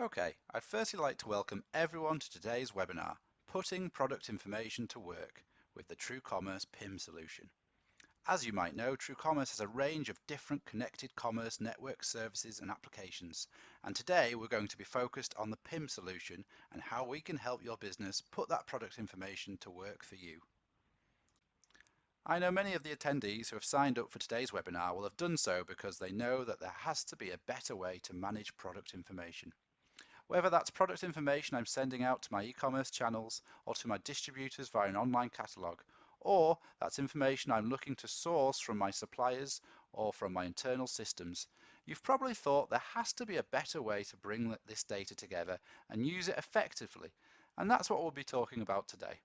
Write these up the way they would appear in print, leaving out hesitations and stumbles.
Okay, I'd firstly like to welcome everyone to today's webinar, Putting Product Information to Work with the TrueCommerce PIM solution. As you might know, TrueCommerce has a range of different connected commerce network services and applications, and today we're going to be focused on the PIM solution and how we can help your business put that product information to work for you. I know many of the attendees who have signed up for today's webinar will have done so because they know that there has to be a better way to manage product information. Whether that's product information I'm sending out to my e-commerce channels or to my distributors via an online catalogue, or that's information I'm looking to source from my suppliers or from my internal systems, you've probably thought there has to be a better way to bring this data together and use it effectively, and that's what we'll be talking about today.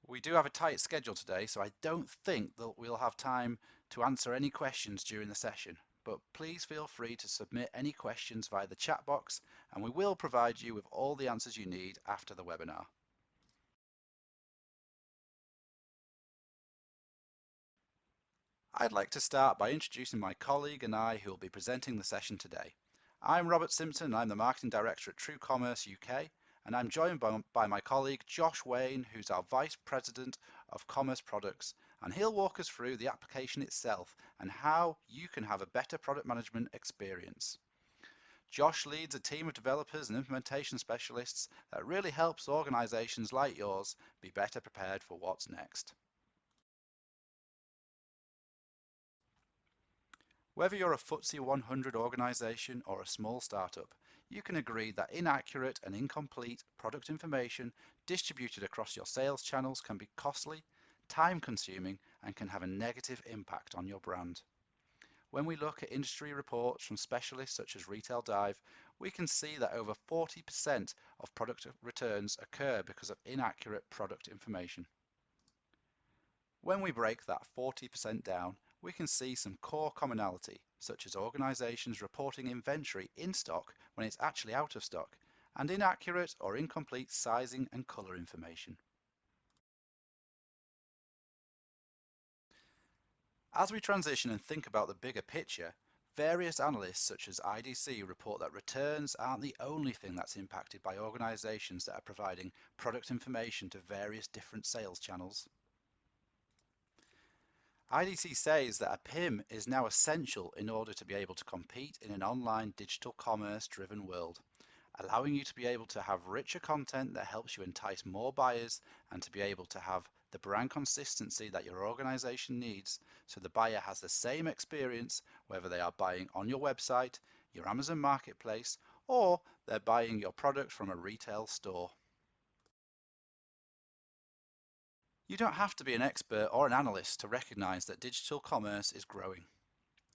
We do have a tight schedule today, so I don't think that we'll have time to answer any questions during the session, but please feel free to submit any questions via the chat box and we will provide you with all the answers you need after the webinar. I'd like to start by introducing my colleague and I who will be presenting the session today. I'm Robert Simpson and I'm the Marketing Director at TrueCommerce UK, and I'm joined by my colleague Josh Wayne, who's our Vice President of Commerce Products, and he'll walk us through the application itself and how you can have a better product management experience. Josh leads a team of developers and implementation specialists that really helps organizations like yours be better prepared for what's next. Whether you're a FTSE 100 organization or a small startup, you can agree that inaccurate and incomplete product information distributed across your sales channels can be costly, time-consuming, and can have a negative impact on your brand. When we look at industry reports from specialists such as Retail Dive, we can see that over 40% of product returns occur because of inaccurate product information. When we break that 40% down, we can see some core commonality, such as organizations reporting inventory in stock when it's actually out of stock, and inaccurate or incomplete sizing and color information. As we transition and think about the bigger picture, various analysts such as IDC report that returns aren't the only thing that's impacted by organizations that are providing product information to various different sales channels. IDC says that a PIM is now essential in order to be able to compete in an online digital commerce driven world, allowing you to be able to have richer content that helps you entice more buyers and to be able to have the brand consistency that your organization needs so the buyer has the same experience whether they are buying on your website, your Amazon marketplace, or they're buying your product from a retail store. You don't have to be an expert or an analyst to recognize that digital commerce is growing.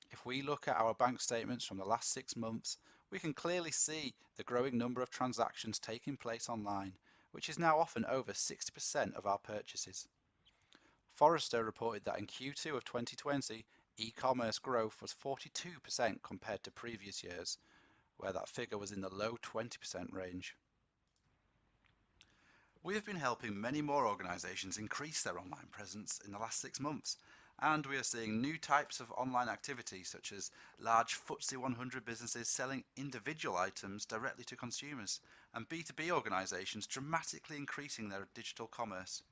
If we look at our bank statements from the last 6 months, we can clearly see the growing number of transactions taking place online, which is now often over 60% of our purchases. Forrester reported that in Q2 of 2020, e-commerce growth was 42% compared to previous years, where that figure was in the low 20% range. We have been helping many more organizations increase their online presence in the last 6 months, and we are seeing new types of online activity such as large FTSE 100 businesses selling individual items directly to consumers, and B2B organizations dramatically increasing their digital commerce.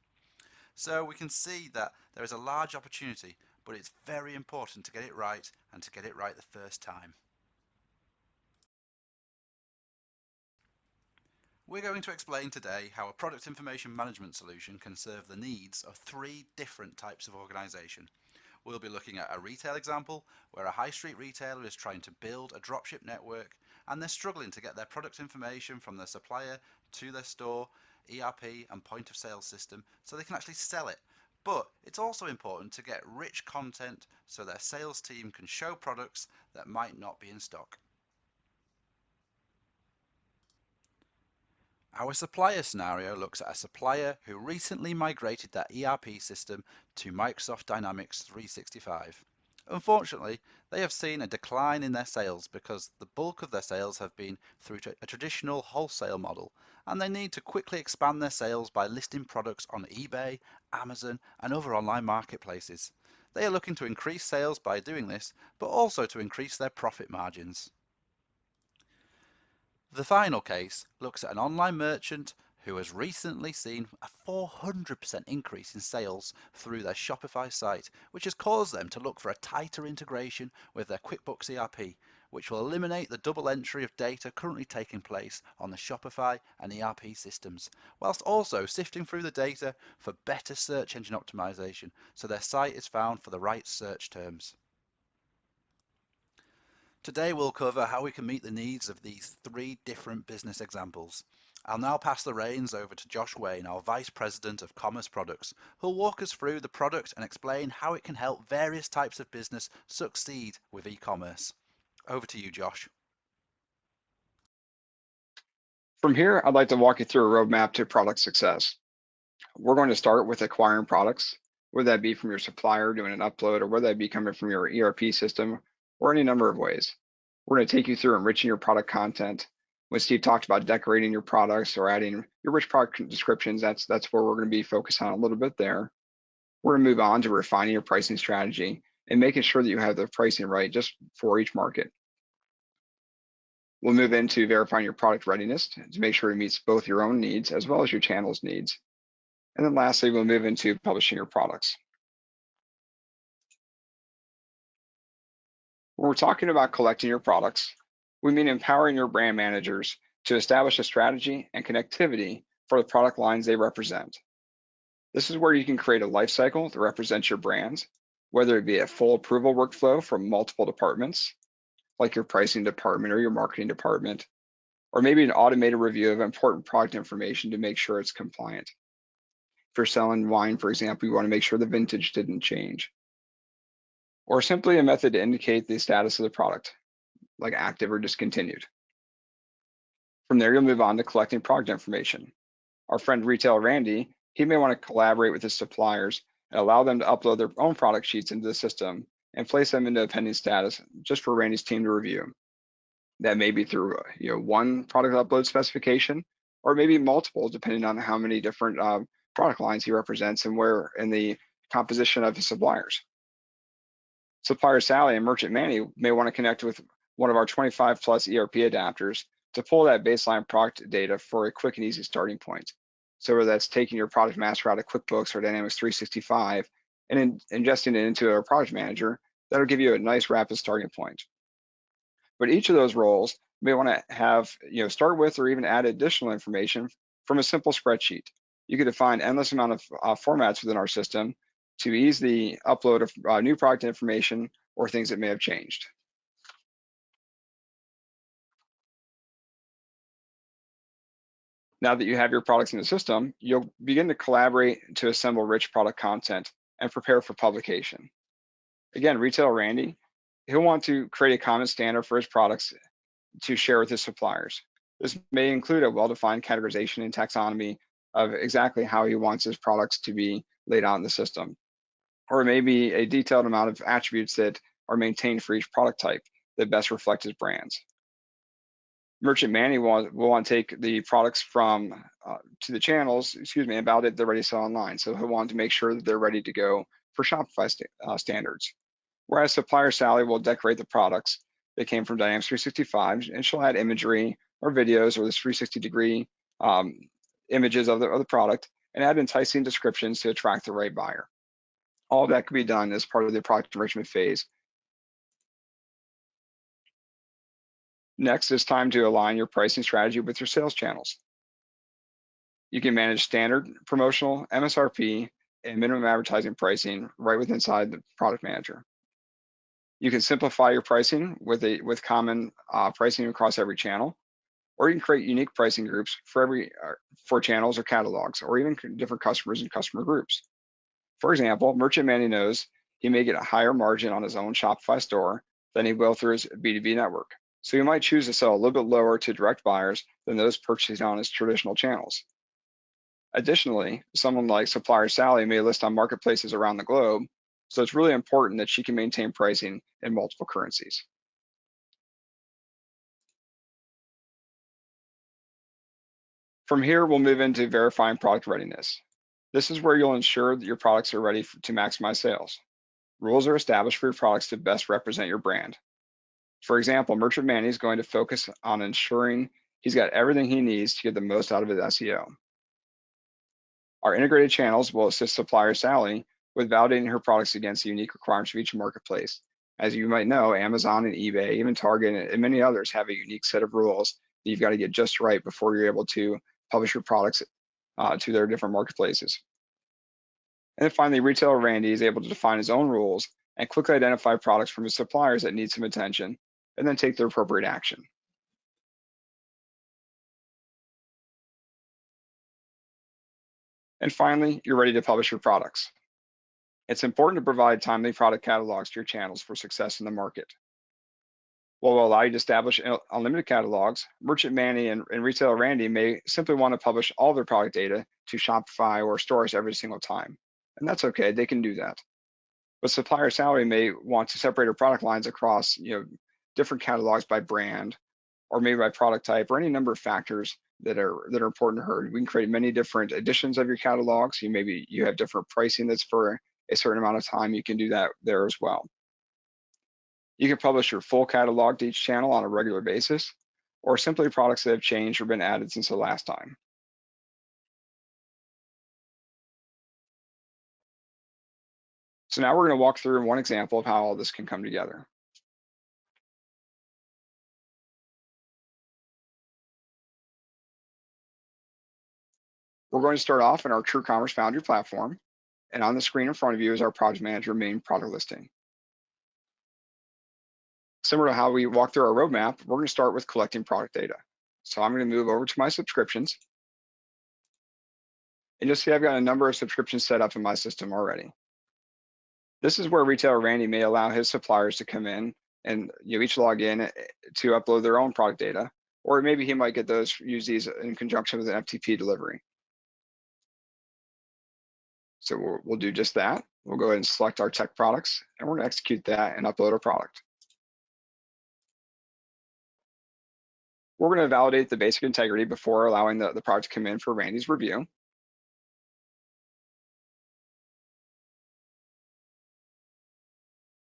So we can see that there is a large opportunity, but it's very important to get it right and to get it right the first time. We're going to explain today how a product information management solution can serve the needs of 3 different types of organization. We'll be looking at a retail example where a high street retailer is trying to build a dropship network and they're struggling to get their product information from their supplier to their store, ERP and point of sale system so they can actually sell it. But it's also important to get rich content so their sales team can show products that might not be in stock. Our supplier scenario looks at a supplier who recently migrated their ERP system to Microsoft Dynamics 365. Unfortunately, they have seen a decline in their sales because the bulk of their sales have been through a traditional wholesale model, and they need to quickly expand their sales by listing products on eBay, Amazon, and other online marketplaces. They are looking to increase sales by doing this, but also to increase their profit margins. The final case looks at an online merchant who has recently seen a 400% increase in sales through their Shopify site, which has caused them to look for a tighter integration with their QuickBooks ERP, which will eliminate the double entry of data currently taking place on the Shopify and ERP systems, whilst also sifting through the data for better search engine optimization so their site is found for the right search terms. Today we'll cover how we can meet the needs of these three different business examples. I'll now pass the reins over to Josh Wayne, our Vice President of Commerce Products, who'll walk us through the product and explain how it can help various types of business succeed with e-commerce. Over to you, Josh. From here, I'd like to walk you through a roadmap to product success. We're going to start with acquiring products, whether that be from your supplier doing an upload or whether that be coming from your ERP system or any number of ways. We're going to take you through enriching your product content. When Steve talked about decorating your products or adding your rich product descriptions, that's where we're going to be focused on a little bit there. We're going to move on to refining your pricing strategy and making sure that you have the pricing right just for each market. We'll move into verifying your product readiness to make sure it meets both your own needs as well as your channel's needs. And then lastly, we'll move into publishing your products. When we're talking about collecting your products, we mean empowering your brand managers to establish a strategy and connectivity for the product lines they represent. This is where you can create a life cycle that represents your brands, whether it be a full approval workflow from multiple departments, like your pricing department or your marketing department, or maybe an automated review of important product information to make sure it's compliant. If you're selling wine, for example, you want to make sure the vintage didn't change. Or simply a method to indicate the status of the product, like active or discontinued. From there, you'll move on to collecting product information. Our friend Retail Randy, he may want to collaborate with his suppliers and allow them to upload their own product sheets into the system and place them into a pending status just for Randy's team to review. That may be through one product upload specification, or maybe multiple, depending on how many different product lines he represents and where in the composition of his suppliers. Supplier Sally and Merchant Manny may want to connect with one of our 25 plus ERP adapters to pull that baseline product data for a quick and easy starting point. So whether that's taking your product master out of QuickBooks or Dynamics 365 and ingesting it into a product manager, that'll give you a nice rapid starting point. But each of those roles may want to have, start with or even add additional information from a simple spreadsheet. You could define endless amount of formats within our system to ease the upload of new product information or things that may have changed. Now that you have your products in the system, you'll begin to collaborate to assemble rich product content and prepare for publication. Again, Retail Randy, he'll want to create a common standard for his products to share with his suppliers. This may include a well-defined categorization and taxonomy of exactly how he wants his products to be laid out in the system. Or maybe a detailed amount of attributes that are maintained for each product type that best reflect his brands. Merchant Manny will want to take the products from to the channels, and validate they're ready to sell online. So he'll want to make sure that they're ready to go for Shopify standards. Whereas Supplier Sally will decorate the products that came from Dynamics 365, and she'll add imagery or videos or this 360-degree images of the product and add enticing descriptions to attract the right buyer. All of that can be done as part of the product enrichment phase. Next, it's time to align your pricing strategy with your sales channels. You can manage standard, promotional, MSRP, and minimum advertising pricing right within inside the product manager. You can simplify your pricing with common pricing across every channel, or you can create unique pricing groups for channels or catalogs, or even different customers and customer groups. For example, Merchant Manny knows he may get a higher margin on his own Shopify store than he will through his B2B network. So he might choose to sell a little bit lower to direct buyers than those purchasing on his traditional channels. Additionally, someone like Supplier Sally may list on marketplaces around the globe, so it's really important that she can maintain pricing in multiple currencies. From here, we'll move into verifying product readiness. This is where you'll ensure that your products are ready to maximize sales. Rules are established for your products to best represent your brand. For example, Merchant Manny is going to focus on ensuring He's got everything he needs to get the most out of his SEO. Our integrated channels will assist supplier Sally with validating her products against the unique requirements of each marketplace. As you might know, Amazon and eBay, even Target, and many others have a unique set of rules that you've got to get just right before you're able to publish your products to their different marketplaces. And then finally, retailer Randy is able to define his own rules and quickly identify products from his suppliers that need some attention, and then take the appropriate action. And finally, you're ready to publish your products. It's important to provide timely product catalogs to your channels for success in the market. While we'll allow you to establish unlimited catalogs, Merchant Manny and Retailer Randy may simply want to publish all their product data to Shopify or stores every single time. And that's okay, they can do that. But Supplier Sally may want to separate her product lines across different catalogs by brand, or maybe by product type, or any number of factors that are important to her. We can create many different editions of your catalogs. Maybe you have different pricing that's for a certain amount of time. You can do that there as well. You can publish your full catalog to each channel on a regular basis, or simply products that have changed or been added since the last time. So now we're going to walk through one example of how all this can come together. We're going to start off in our TrueCommerce Foundry platform, and on the screen in front of you is our Project Manager main product listing. Similar to how we walk through our roadmap, we're going to start with collecting product data. So I'm going to move over to my subscriptions, and you'll see I've got a number of subscriptions set up in my system already. This is where Retailer Randy may allow his suppliers to come in and each log in to upload their own product data, or maybe he might use these in conjunction with an FTP delivery. So we'll do just that. We'll go ahead and select our tech products, and we're going to execute that and upload our product. We're going to validate the basic integrity before allowing the product to come in for Randy's review.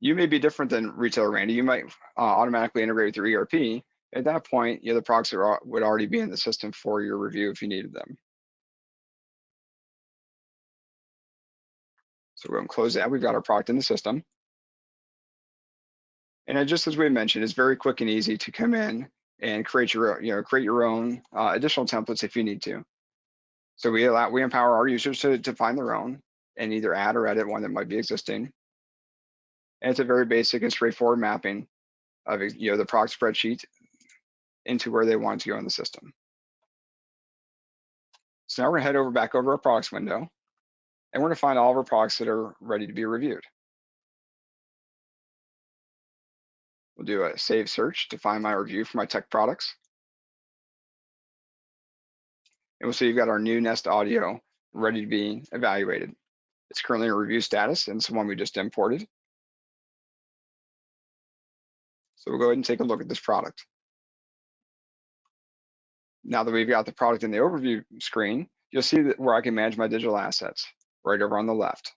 You may be different than Retailer Randy. You might automatically integrate with your ERP. At that point, the products would already be in the system for your review if you needed them. So we're going to close that. We've got our product in the system. And just as we mentioned, it's very quick and easy to come in and create your own additional templates if you need to. So we empower our users to find their own and either add or edit one that might be existing. And it's a very basic and straightforward mapping of the product spreadsheet into where they want to go in the system. So now we're going to head back over our products window, and we're going to find all of our products that are ready to be reviewed. We'll do a save search to find my review for my tech products. And we'll see you've got our new Nest audio ready to be evaluated. It's currently in review status, and it's the one we just imported. So we'll go ahead and take a look at this product. Now that we've got the product in the overview screen, you'll see where I can manage my digital assets right over on the left.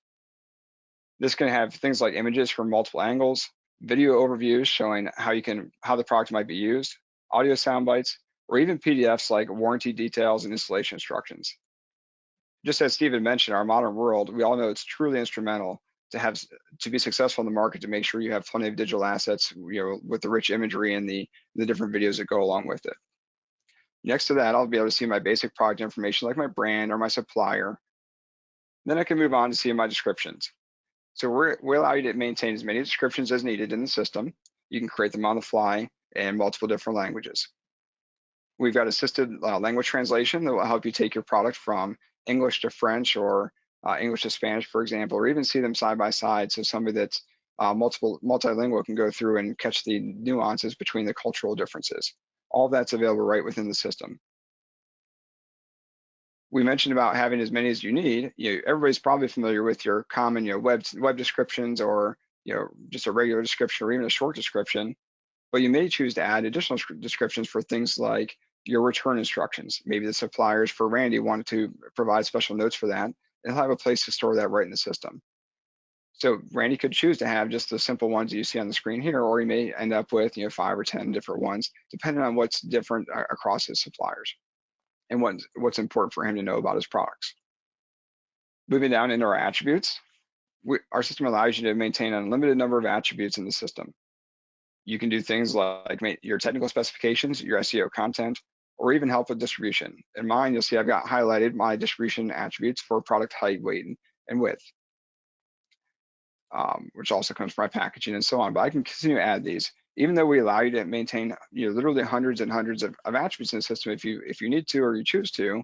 This can have things like images from multiple angles, video overviews showing how the product might be used, audio sound bites, or even PDFs like warranty details and installation instructions. Just as Stephen mentioned, our modern world, we all know it's truly instrumental to be successful in the market, to make sure you have plenty of digital assets, with the rich imagery and the different videos that go along with it. Next to that, I'll be able to see my basic product information like my brand or my supplier. Then I can move on to see my descriptions. So we allow you to maintain as many descriptions as needed in the system. You can create them on the fly in multiple different languages. We've got assisted language translation that will help you take your product from English to French or English to Spanish, for example, or even see them side by side. So somebody that's multilingual can go through and catch the nuances between the cultural differences. All of that's available right within the system. We mentioned about having as many as you need. Everybody's probably familiar with your common web descriptions, or just a regular description or even a short description, but you may choose to add additional descriptions for things like your return instructions. Maybe the suppliers for Randy wanted to provide special notes for that, and he'll have a place to store that right in the system. So Randy could choose to have just the simple ones that you see on the screen here, or he may end up with 5 or 10 different ones, depending on what's different across his suppliers and what's important for him to know about his products. Moving down into our attributes, our system allows you to maintain an unlimited number of attributes in the system. You can do things like your technical specifications, your SEO content, or even help with distribution. In mine, you'll see I've got highlighted my distribution attributes for product height, weight, and width, which also comes from my packaging and so on. But I can continue to add these, even though we allow you to maintain literally hundreds and hundreds of attributes in the system if you need to or you choose to.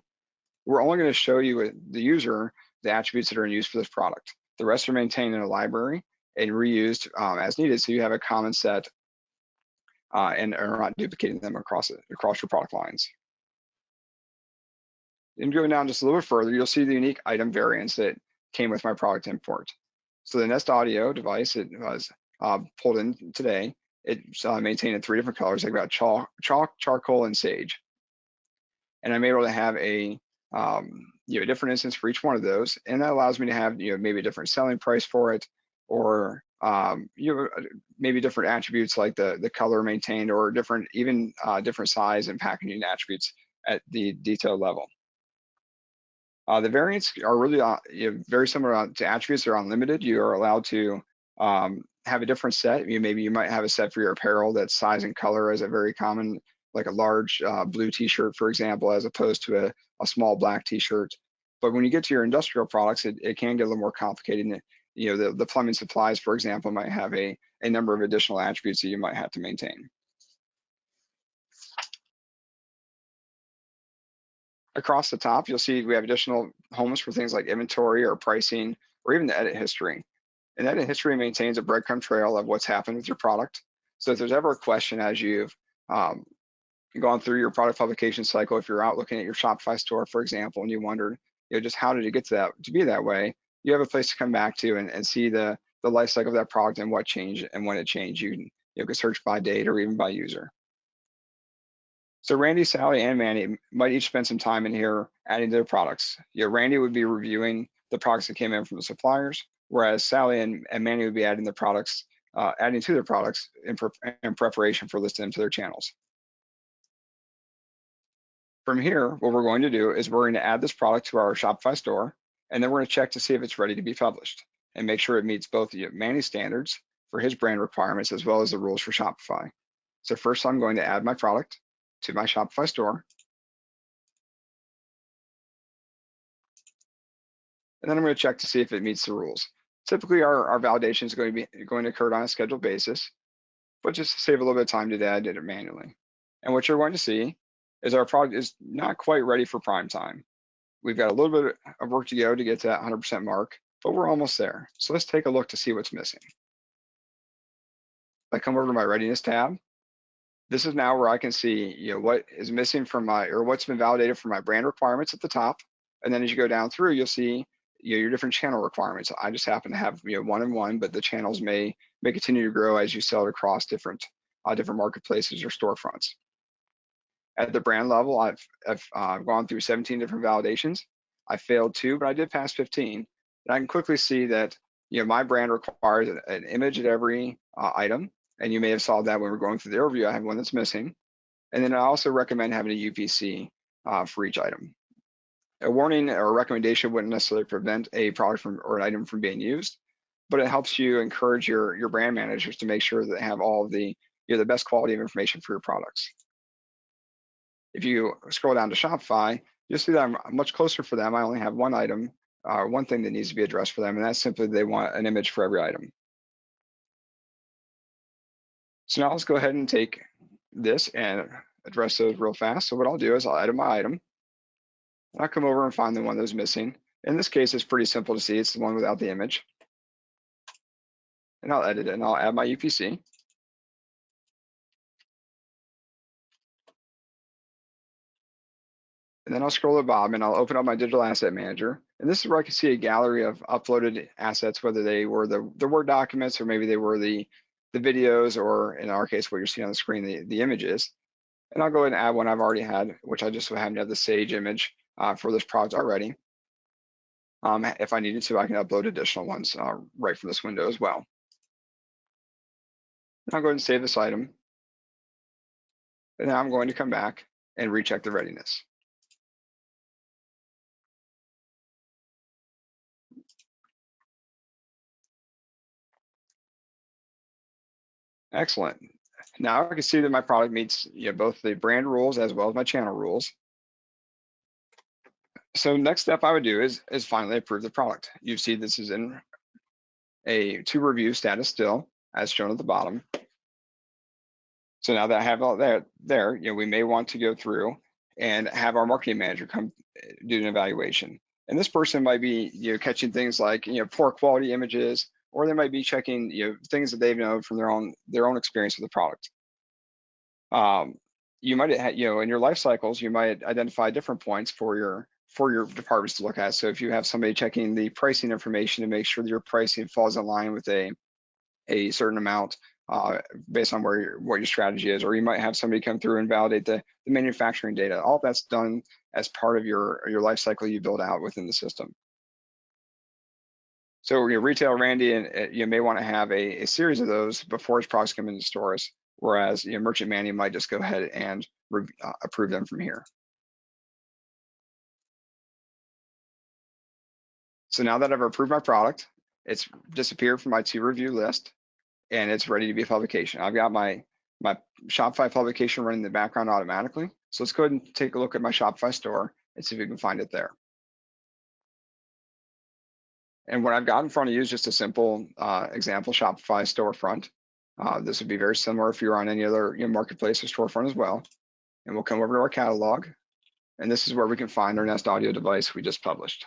We're only going to show you the user the attributes that are in use for this product. The rest are maintained in a library and reused as needed, so you have a common set and are not duplicating them across your product lines. And going down just a little bit further, you'll see the unique item variants that came with my product import. So the Nest Audio device, it was pulled in today. It's maintained in 3 different colors. I've got chalk, charcoal, and sage. And I'm able to have a different instance for each one of those, and that allows me to have maybe a different selling price for it, or maybe different attributes like the color maintained, or different size and packaging attributes at the detail level. The variants are really very similar to attributes. They're unlimited. You are allowed to have a different set. Maybe you might have a set for your apparel that's size and color as a very common, like a large blue t-shirt, for example, as opposed to a small black t-shirt. But when you get to your industrial products, it can get a little more complicated. The plumbing supplies, for example, might have a number of additional attributes that you might have to maintain. Across the top, you'll see we have additional homes for things like inventory or pricing, or even the edit history. And edit history maintains a breadcrumb trail of what's happened with your product. So if there's ever a question as you've gone through your product publication cycle, if you're out looking at your Shopify store, for example, and you wondered, just how did it get to be that way, you have a place to come back to and see the life cycle of that product and what changed and when it changed. You can search by date or even by user. So Randy, Sally, and Manny might each spend some time in here adding to their products. Randy would be reviewing the products that came in from the suppliers, whereas Sally and Manny would be adding to their products in preparation for listing them to their channels. From here, what we're going to do is we're going to add this product to our Shopify store, and then we're going to check to see if it's ready to be published and make sure it meets both Manny's standards for his brand requirements as well as the rules for Shopify. So first, I'm going to add my product to my Shopify store. And then I'm going to check to see if it meets the rules. Typically, our validation is going to occur on a scheduled basis, but just to save a little bit of time today, I did it manually. And what you're going to see is our product is not quite ready for prime time. We've got a little bit of work to go to get to that 100% mark, but we're almost there. So let's take a look to see what's missing. If I come over to my readiness tab, this is now where I can see what is missing from what's been validated for my brand requirements at the top. And then as you go down through, you'll see your different channel requirements. I just happen to have 1 and 1, but the channels may continue to grow as you sell it across different marketplaces or storefronts. At the brand level, I've gone through 17 different validations. I failed 2, but I did pass 15. And I can quickly see that my brand requires an image at every item, and you may have saw that when we're going through the overview. I have one that's missing, and then I also recommend having a UPC for each item. A warning or a recommendation wouldn't necessarily prevent a product or an item from being used, but it helps you encourage your brand managers to make sure that they have all of the best quality of information for your products. If you scroll down to Shopify, you'll see that I'm much closer for them. I only have one item, one thing that needs to be addressed for them, and that's simply they want an image for every item. So now let's go ahead and take this and address those real fast. So what I'll do is I'll edit my item. I'll come over and find the one that's missing. In this case, it's pretty simple to see. It's the one without the image. And I'll edit it and I'll add my UPC. And then I'll scroll to the bottom and I'll open up my digital asset manager. And this is where I can see a gallery of uploaded assets, whether they were the Word documents or maybe they were the videos, or in our case, what you're seeing on the screen, the images. And I'll go ahead and add one I've already had, which I just so happen to have the Sage image for this product already. If I needed to, I can upload additional ones right from this window as well. I'll go ahead and save this item. And now I'm going to come back and recheck the readiness. Excellent. Now I can see that my product meets both the brand rules as well as my channel rules. So next step I would do is finally approve the product. You see this is in a to review status still, as shown at the bottom. So now that I have all that there, we may want to go through and have our marketing manager come do an evaluation. And this person might be catching things like poor quality images, or they might be checking things that they've known from their own experience with the product. You might in your life cycles, you might identify different points for your departments to look at. So if you have somebody checking the pricing information to make sure that your pricing falls in line with a certain amount based on what your strategy is, or you might have somebody come through and validate the manufacturing data. All that's done as part of your life cycle you build out within the system. So retail Randy, and you may want to have a series of those before his products come into stores, whereas merchant Manny might just go ahead and approve them from here. So now that I've approved my product, it's disappeared from my to review list, and it's ready to be a publication. I've got my Shopify publication running in the background automatically. So let's go ahead and take a look at my Shopify store and see if we can find it there. And what I've got in front of you is just a simple example Shopify storefront. This would be very similar if you're on any other marketplace or storefront as well. And we'll come over to our catalog, and this is where we can find our Nest Audio device we just published.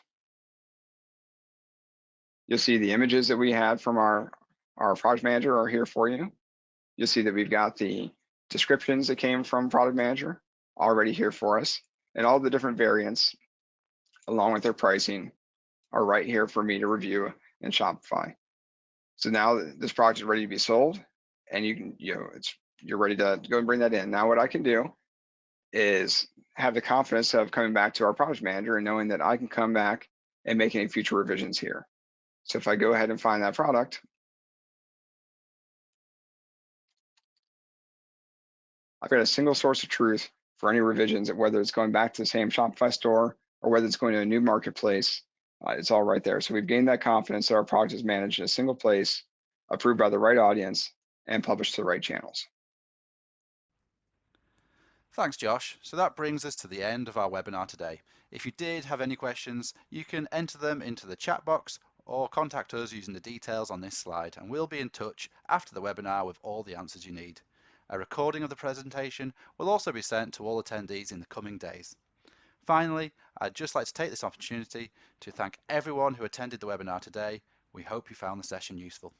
You'll see the images that we had from our product manager are here for you. You'll see that we've got the descriptions that came from product manager already here for us, and all the different variants along with their pricing are right here for me to review in Shopify. So now this product is ready to be sold, and you're ready to go and bring that in. Now what I can do is have the confidence of coming back to our product manager and knowing that I can come back and make any future revisions here. So if I go ahead and find that product, I've got a single source of truth for any revisions, whether it's going back to the same Shopify store or whether it's going to a new marketplace. It's all right there. So we've gained that confidence that our product is managed in a single place, approved by the right audience, and published to the right channels. Thanks, Josh. So that brings us to the end of our webinar today. If you did have any questions, you can enter them into the chat box or contact us using the details on this slide, and we'll be in touch after the webinar with all the answers you need. A recording of the presentation will also be sent to all attendees in the coming days. Finally, I'd just like to take this opportunity to thank everyone who attended the webinar today. We hope you found the session useful.